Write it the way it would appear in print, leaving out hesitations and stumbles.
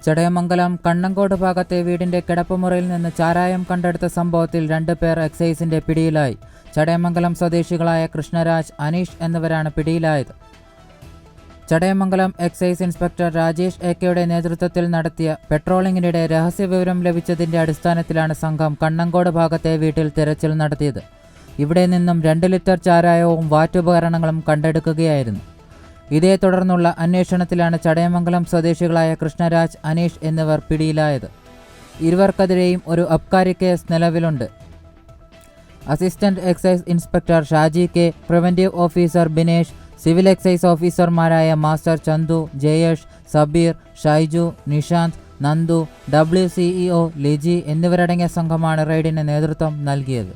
ചടയമംഗലം കണ്ണങ്കോട് ഭാഗത്തെ വീടിന്റെ കിടപ്പുമുറിയിൽ നിന്ന് ചാരായം കണ്ടെടുത്ത സംഭവത്തിൽ 2 പേർ എക്സൈസിന്റെ പിടിയിലായി. ചടയമംഗലം സ്വദേശികളായ കൃഷ്ണരാജ്, അനീഷ് എന്നിവരാണ് പിടിയിലായത്. ചടയമംഗലം എക്സൈസ് ഇൻസ്പെക്ടർ രാജേഷ് എ.കെയുടെ നേതൃത്വത്തിൽ നടത്തിയ പെട്രോളിംഗിനിടെ രഹസ്യവിവരം ലഭിച്ചതിന്റെ അടിസ്ഥാനത്തിലാണ് സംഘം കണ്ണങ്കോട് ഭാഗത്തെ വീട്ടിൽ തിരച്ചിൽ നടത്തിയത്. ഇവിടെ നിന്നും 2 ലിറ്റർ ചാരായവും വാറ്റുപകരണങ്ങളും കണ്ടെടുക്കുകയായിരുന്നു. ഇതേ തുടർന്നുള്ള അന്വേഷണത്തിലാണ് ചടയമംഗലം സ്വദേശികളായ കൃഷ്ണരാജ്, അനീഷ് എന്നിവർ പിടിയിലായത്. ഇരുവർക്കെതിരെയും ഒരു അബ്കാരി കേസ് നിലവിലുണ്ട്. Assistant excise inspector Shaji K, preventive officer Binesh, civil excise ഓഫീസർമാരായ മാസ്റ്റർ ചന്തു, ജയേഷ്, സബീർ, ഷൈജു, നിഷാന്ത്, നന്ദു, WCEO ലിജി എന്നിവരടങ്ങിയ സംഘമാണ് റെയ്ഡിന് നേതൃത്വം നൽകിയത്.